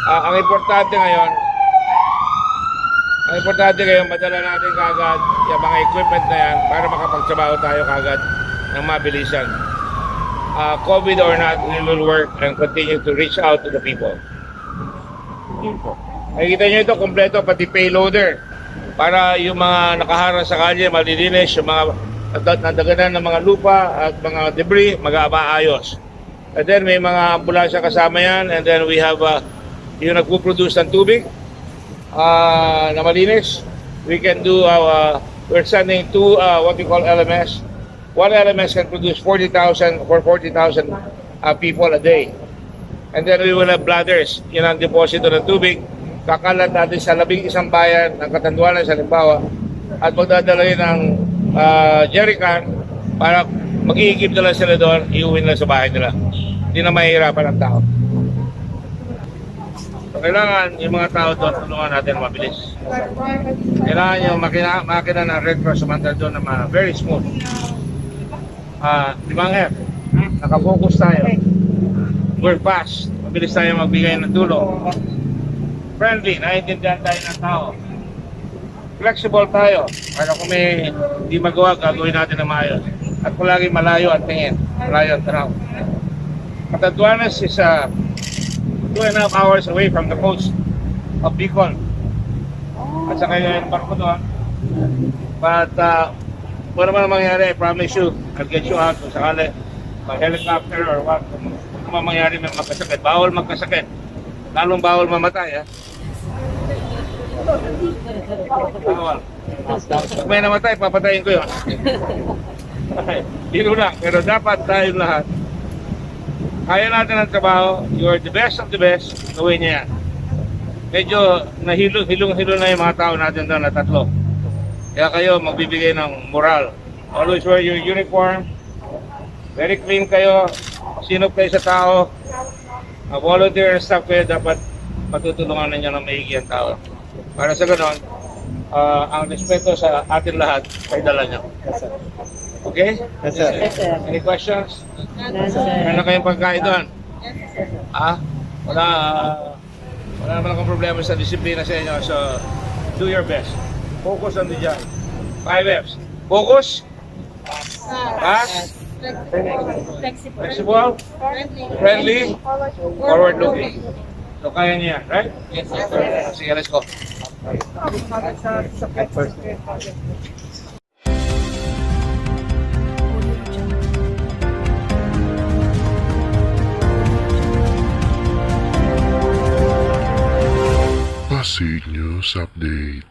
Ang importante ngayon, madala natin kagad yung mga equipment na yan para makapagtrabaho tayo kagad ng mabilisan. COVID or not, we will work and continue to reach out to the people. Nakikita nyo ito, kompleto, pati payloader. Para yung mga nakaharang sa kalye, malilinis, yung mga nadaganan ng mga lupa at mga debris, mag-aayos. And then may mga ambulansya kasama yan, and then we have yung nagpo-produce ng tubig na malinis. We can do, we're sending two, what we call LMS. One LMS can produce 40,000 people a day. And then we will have bladders, yun ang deposito ng tubig. Kakalat natin sa 11 bayan ng Catanduanes, halimbawa, at magdadala ng jerrycan para mag-iigib nila sila doon, iuwi nila sa bahay nila. Hindi na mahihirapan ang tao. So, kailangan yung mga tao doon, tulungan natin mabilis. Kailangan yung makina ng Red Cross sumandal doon na very smooth. 5F, nakafocus tayo. We're fast, mabilis tayo magbigay ng tulong. Friendly, naiintindihan tayo ng tao. Flexible tayo, para kung may hindi magawa, gagawin natin na maayos. At palagi malayo ang tingin, malayo ang tanaw. Catanduanes is 2.5 hours away from the coast of Bicol. At saka yung barko doon. But kung naman mangyari, I promise you, I'll get you out kung sakali. Helicopter or what, kung naman mangyari may magkasakit. Bawal magkasakit. Lalong bawal mamatay, ha? Bawal. Pag may namatay, papatayin ko yun. Dino lang. Pero dapat tayong lahat, kaya natin ang trabaho. You're the best of the best. Gawin niya yan. Medyo hilong-hilo na yung mga tao natin doon na tatlo. Kaya kayo magbibigay ng moral. Always wear your uniform. Very clean kayo. Sinop kayo sa tao. Volunteer and staff kayo, dapat matutulungan ninyo ng maigi ang tao. Para sa ganon, ang respeto sa atin lahat ay dala nyo. Okay? Yes, sir. Yes, sir. Any questions? Yes, sir. Meron na kayong pagkain doon? Wala naman akong problema sa disiplina sa inyo. So, do your best. Focus on the job. 5 F's. Focus. Fast. Flexible. Friendly. Forward-looking. So, kaya niya, right? Yes, sir. Sige, let's go. Pasig News Update.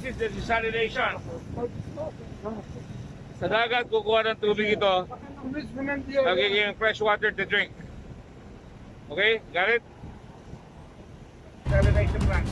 This is the desalination. Sa dagat, kukuha ng tubig ito. Magiging fresh water to drink. Okay? Got it? Desalination plant.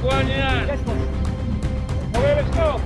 Kuha niyo yan. Yes, boss. Okay, let's go.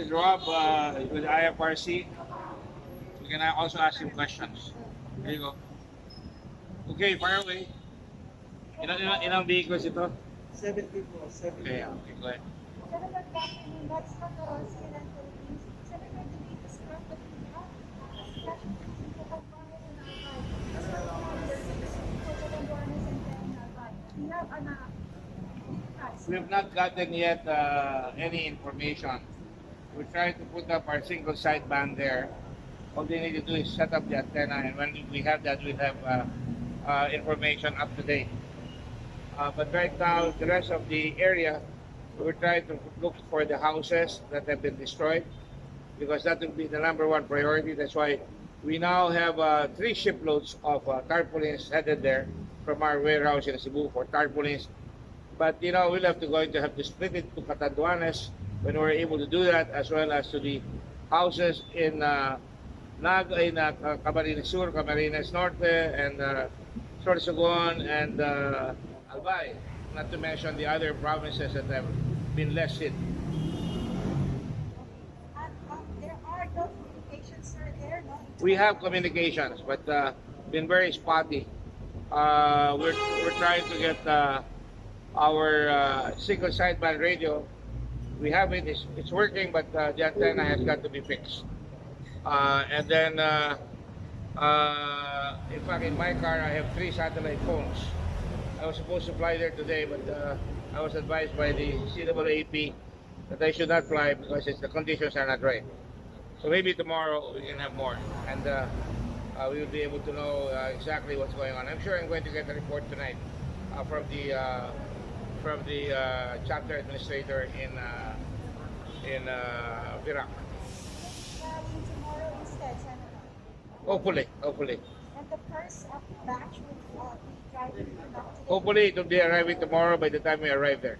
is Rob with IFRC. We can also ask him questions. There you go. Okay, fire away. Ilang vehicles ito? 70 po, 70. Okay, okay, go ahead. Senator Catherine, that's from the Austrian and Philippines. Senator, do we describe the feedback? Especially in Catanduanes and Albay. As well as Catanduanes and Albay. We have an We have not gotten yet any information. We're trying to put up our single sideband there. All they need to do is set up the antenna, and when we have that, we have information up to date. But right now, the rest of the area, we're trying to look for the houses that have been destroyed, because that will be the number one priority. That's why we now have 3 shiploads of tarpaulins headed there from our warehouse in Cebu for tarpaulins. But we'll have to split it to Catanduanes when we're able to do that, as well as to the houses in Camarines Sur, Camarines Norte, and Sorsogon, and Albay, not to mention the other provinces that have been less hit. there are no communications, sir, there, no? We have communications, but been very spotty. We're trying to get our single sideband radio. We have it; it's working, but the antenna has got to be fixed. And then, in fact, in my car, I have 3 satellite phones. I was supposed to fly there today, but I was advised by the CAAP that I should not fly because the conditions are not right. So maybe tomorrow we can have more, and we will be able to know exactly what's going on. I'm sure I'm going to get a report tonight from the chapter administrator in Virac. Traveling tomorrow instead, Senator. Hopefully. And the first batch will be driving back today. Hopefully it will be arriving tomorrow by the time we arrive there.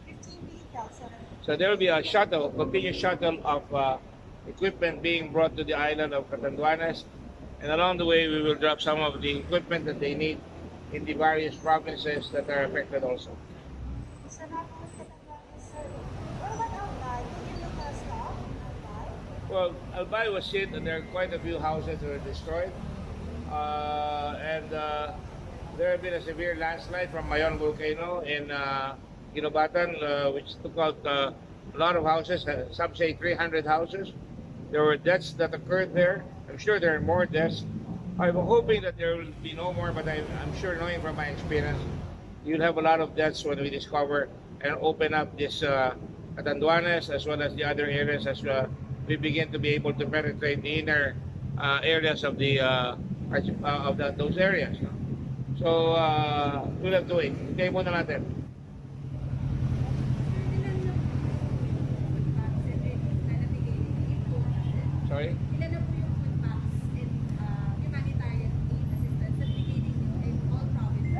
15 vehicles, Senator. So there will be a continuous shuttle of equipment being brought to the island of Catanduanes, and along the way we will drop some of the equipment that they need in the various provinces that are affected also. So not only Catanduanes, sir. What about Albay? Can you look us up in Albay? Well, Albay was hit, and there are quite a few houses that were destroyed, and there have been a severe landslide from Mayon volcano in Ginobatan, which took out a lot of houses. Some say 300 houses. There were deaths that occurred there. I'm sure there are more deaths. I'm hoping that there will be no more, but I'm sure, knowing from my experience, you'll have a lot of deaths when we discover and open up this Catanduanes, as well as the other areas, as we begin to be able to penetrate the inner areas of those areas. So we'll have to wait. Hintayin muna natin. Sorry? Ilan na po yung food packs and humanitarian aid assistance na bigay ninyo in all provinces?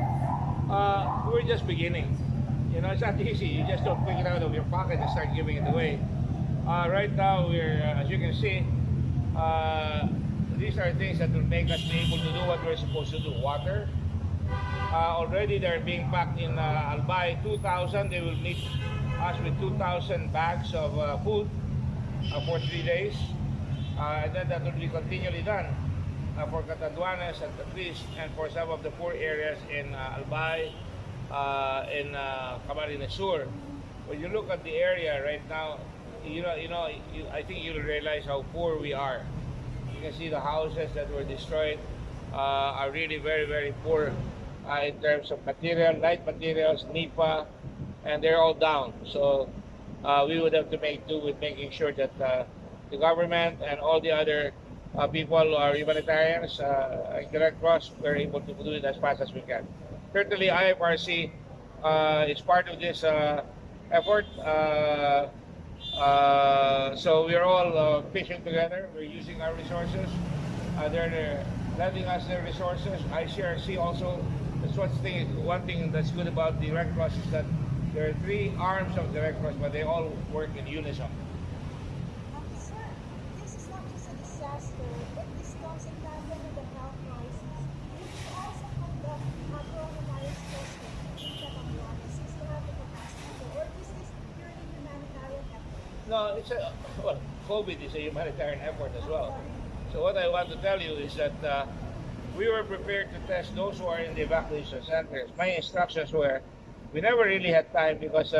We're just beginning. It's not easy. You just don't pick it out of your pocket and start giving it away. Right now, we're, as you can see, these are things that will make us be able to do what we're supposed to do. Water. Already they're being packed in Albay, 2,000. They will meet us with 2,000 bags of food for 3 days. And then that will be continually done for Catanduanes at least, and for some of the poor areas in Albay, in Camarines Sur. When you look at the area right now, I think you'll realize how poor we are. You can see the houses that were destroyed are really very, very poor in terms of material, light materials, NIPA, and they're all down. So we would have to make do with making sure that the government and all the other people who are humanitarians, the Red Cross, we're able to do it as fast as we can. Certainly, IFRC is part of this effort. So we're all fishing together. We're using our resources. They're lending us their resources. ICRC also. That's one thing that's good about the Red Cross is that there are 3 arms of the Red Cross, but they all work in unison. Sir, this is not just a disaster. If this comes in tandem with the health crisis, will you also conduct a coronavirus testing in Catanduanes since you have the capacity to, or is this purely humanitarian effort? No, well, COVID is a humanitarian effort as well. So what I want to tell you is that we were prepared to test those who are in the evacuation centers. My instructions were, we never really had time because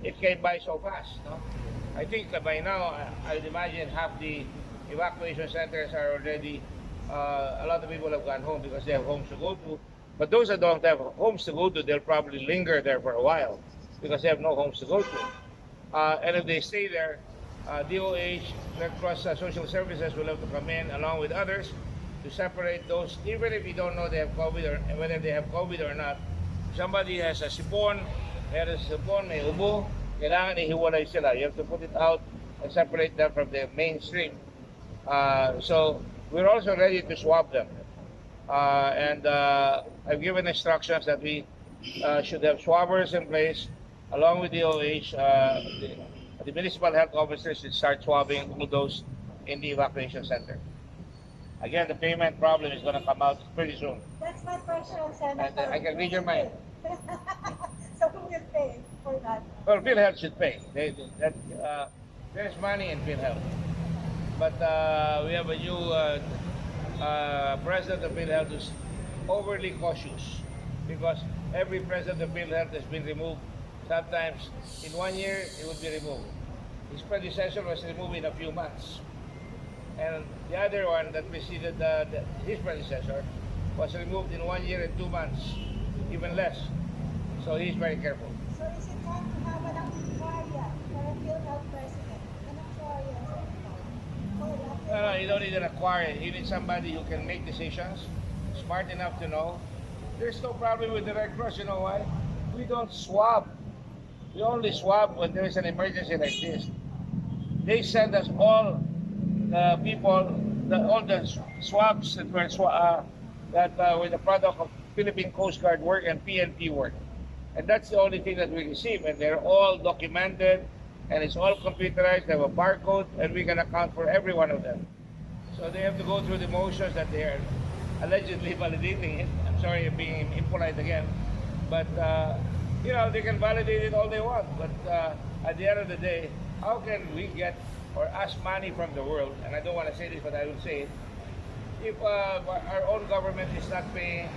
it came by so fast. No? I think by now, I'd imagine half the evacuation centers are already, a lot of people have gone home because they have homes to go to. But those that don't have homes to go to, they'll probably linger there for a while because they have no homes to go to. And if they stay there, DOH, Red Cross Social Services will have to come in along with others to separate those, even if you don't know they have COVID or whether they have COVID or not. Somebody has a sipon, may ubo, kailangan ihiwalay sila. You have to put it out and separate them from the mainstream. So we're also ready to swab them. And I've given instructions that we should have swabbers in place along with DOH. The municipal health officers should start swabbing all those in the evacuation center. Again, the payment problem is going to come out pretty soon. That's my question, Senator. And I can read your mind. So who will pay for that? Well, PhilHealth should pay. There's money in PhilHealth. But we have a new president of PhilHealth who's overly cautious because every president of PhilHealth has been removed. Sometimes in 1 year, it would be removed. His predecessor was removed in a few months. And the other one that preceded his predecessor was removed in 1 year and 2 months, even less. So he's very careful. So is it time to have an actuarial for a PhilHealth president? An actuarial for that? No, you don't need an aquarium. You need somebody who can make decisions, smart enough to know. There's no problem with the Red Cross. You know why? We don't swab. We only swab when there is an emergency like this. They send us all the people, all the swabs that were the product of Philippine Coast Guard work and PNP work. And that's the only thing that we receive. And they're all documented and it's all computerized. They have a barcode and we can account for every one of them. So they have to go through the motions that they are allegedly validating it. I'm sorry I'm being impolite again. But they can validate it all they want. But at the end of the day, how can we get or ask money from the world? And I don't want to say this, but I will say it. If our own government is not paying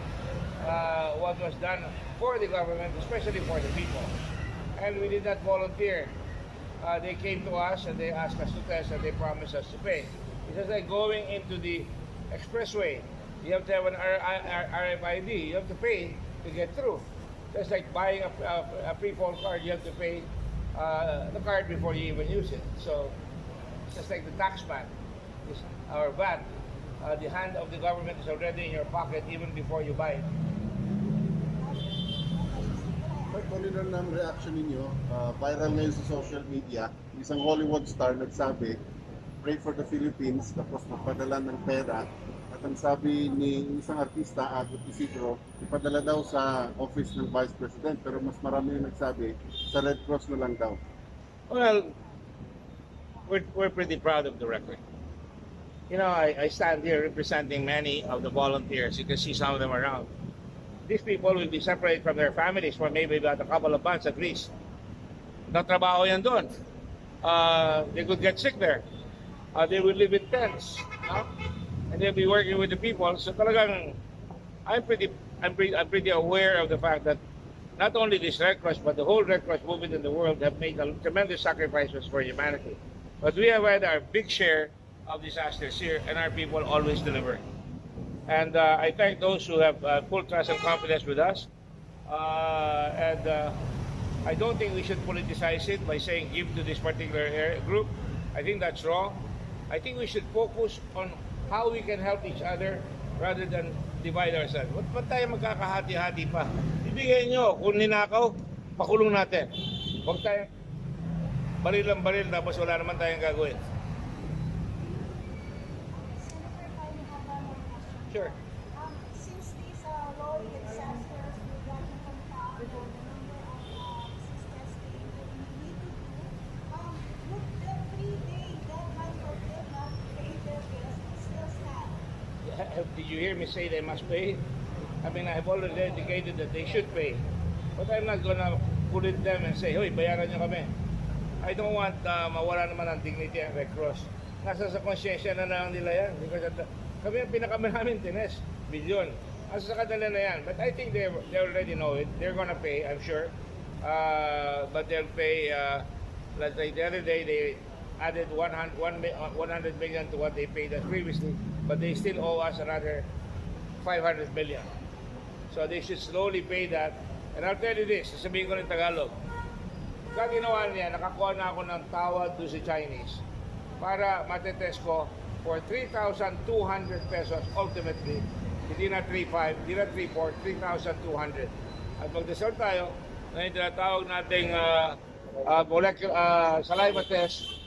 what was done for the government, especially for the people. And we did not volunteer. They came to us and they asked us to test and they promised us to pay. It's just like going into the expressway. You have to have an RFID. You have to pay to get through. That's like buying a pre-phone card. You have to pay the card before you even use it. So it's just like the taxman, our VAT. The hand of the government is already in your pocket even before you buy it. Tuloy lang ng reaction ninyo, viral ngayon sa social media, isang Hollywood star nagsabi, pray for the Philippines, tapos magpadala ng pera, at ang sabi ni isang artista, Agot Isidro, ipadala daw sa office ng Vice President, pero mas marami yung nagsabi, sa Red Cross na lang daw. Well, we're pretty proud of the record. You know, I stand here representing many of the volunteers. You can see some of them around. These people will be separated from their families for maybe about a couple of months at least. Natrabaho yan doon. They could get sick there. They will live in tents. And they'll be working with the people. So talagang, I'm pretty aware of the fact that not only this Red Cross, but the whole Red Cross movement in the world have made tremendous sacrifices for humanity. But we have had our big share of disasters here, and our people always deliver. And I thank those who have full trust and confidence with us. And I don't think we should politicize it by saying give to this particular group. I think that's wrong. I think we should focus on how we can help each other rather than divide ourselves. Ba't tayo magkakahati-hati pa? Ibigay nyo, kung ninakaw, pakulong natin. Huwag tayo baril ang baril tapos wala naman tayong gagawin. Senator, I have one more question. Sure. Since these rolling disasters, we've got to contact the number of disease testing that we need to do. Would the 3-day deadline for them not to pay their bills still stand? Did you hear me say they must pay? I mean, I've already indicated that they should pay. But I'm not gonna put it them and say, "Hoy, bayaran nyo kami." I don't want mawala naman ang dignity and Red Cross. Nasa sa konsyensya na lang nila yan. Because kami ang pinakamaraming tines, bilyon. Nasa sa kanila na yan. But I think they already know it. They're gonna pay, I'm sure. But they'll pay, let's say the other day, they added 100 million to what they paid us previously. But they still owe us another 500 million. So they should slowly pay that. And I'll tell you this, sasabihin ko ng Tagalog. Kaya ginawa niya, nakakuha na ako ng tawad doon sa Chinese para matetest ko for 3,200 pesos ultimately. Hindi na 3,500, hindi na 3,400, 3,200. At magdasal tayo na yung tinatawag nating saliva test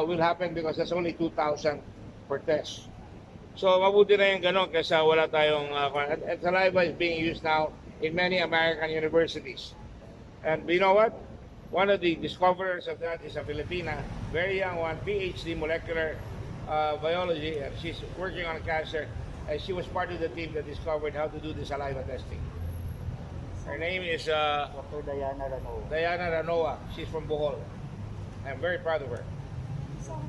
will happen because that's only 2,000 per test. So mabuti na yung gano'n kasi wala tayong and saliva is being used now in many American universities. And you know what? One of the discoverers of that is a Filipina, very young one, PhD molecular biology, and she's working on cancer. And she was part of the team that discovered how to do the saliva testing. Her name is Dr. Diana Rano. Diana Ranoa. She's from Bohol. I'm very proud of her. So,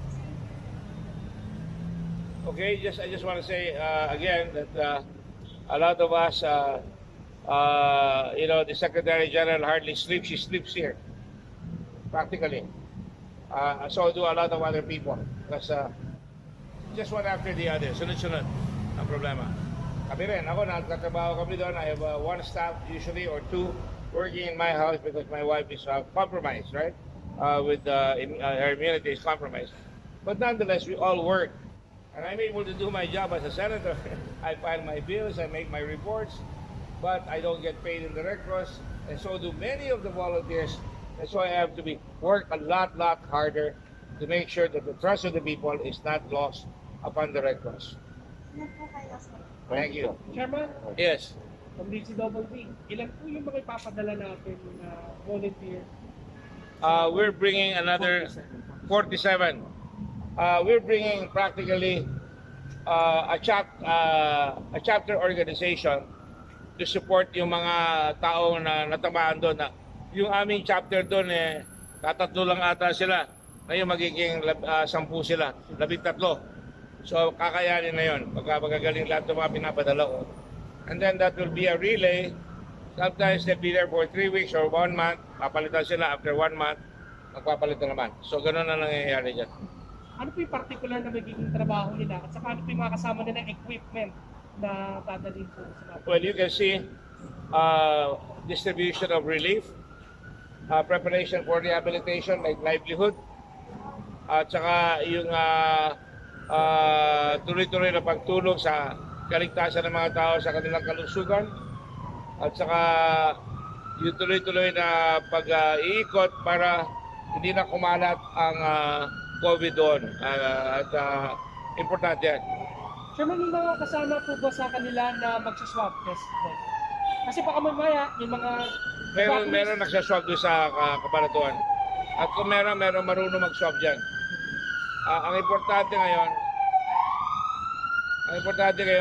Okay, I just want to say again that a lot of us, the Secretary General hardly sleeps. She sleeps here, practically. So do a lot of other people. Because just one after the other. Sunod-sunod ang problema. Kami rin, ako nagtatrabaho kami doon. I have one staff usually or two working in my house because my wife is compromised, right? With her immunity is compromised. But nonetheless, we all work. And I'm able to do my job as a senator. I file my bills, I make my reports, but I don't get paid in the Red Cross, and so do many of the volunteers. And so I have to work a lot harder to make sure that the trust of the people is not lost upon the Red Cross. yan po kayo, sir. Thank you. Chairman, Yes. from DCWB, ilan po yung mga ipapadala natin na volunteer? We're bringing another 47. We're bringing practically a chapter organization to support yung mga tao na natamaan doon. Yung aming chapter doon, tatatlo lang ata sila. Ngayon magiging 10 sila, 13. So kakayanin na yun. Magagaling lahat ng mga pinapadala ko. And then that will be a relay. Sometimes they'll be there for 3 weeks or 1 month. Papalitan sila after 1 month. Magpapalitan naman. So ganun na nangyayari dyan. Ano po yung particular na magiging trabaho nila? At saka ano po yung mga kasama nila equipment na dadalhin po sa mga? Well, you can see distribution of relief, preparation for rehabilitation like livelihood, at saka yung tuloy-tuloy na pagtulong sa kaligtasan ng mga tao sa kanilang kalusugan, at saka yung tuloy-tuloy na pag-iikot para hindi na kumalat ang COVID doon. Importante yan. Chairman, yung mga kasama po ba sa kanila na magsaswab test po? Kasi baka mamaya may mga... Meron nagsaswab doon sa kabalatuan. At kung meron marunong mag-swab dyan. Ang importante ngayon,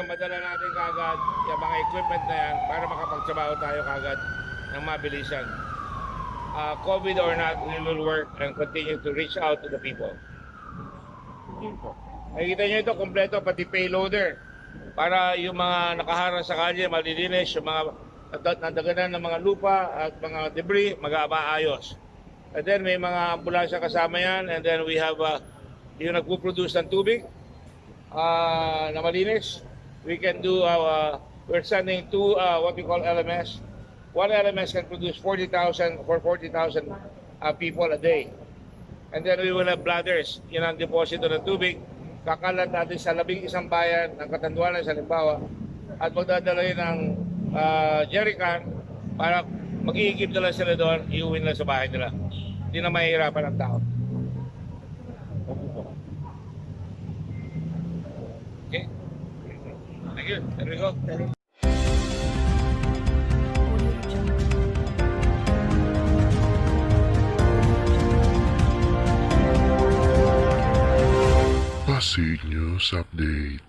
madala natin kagad yung mga equipment na yan para makapagtrabaho tayo kagad ng mabilisan. COVID or not, we will work and continue to reach out to the people. Nakikita nyo ito, kompleto, pati payloader. Para yung mga nakaharang sa kalye, malilinis, yung mga nadaganan ng mga lupa at mga debris, mag-aayos. And then may mga ambulansya kasama yan, and then we have yung nagpo-produce ng tubig na malinis. We can do, we're sending two, what we call LMS. One LMS can produce 40,000 people a day. And then we will have bladders, yun ang deposito ng tubig. Kakalat natin sa 11 bayan ng Catanduanes, halimbawa, at magdadala ng jerrycan para mag-iigib nila sila doon, iuwi nila sa bahay nila. Hindi na mahihirapan ang tao. Okay? Thank you. There we go. Pasig News Update.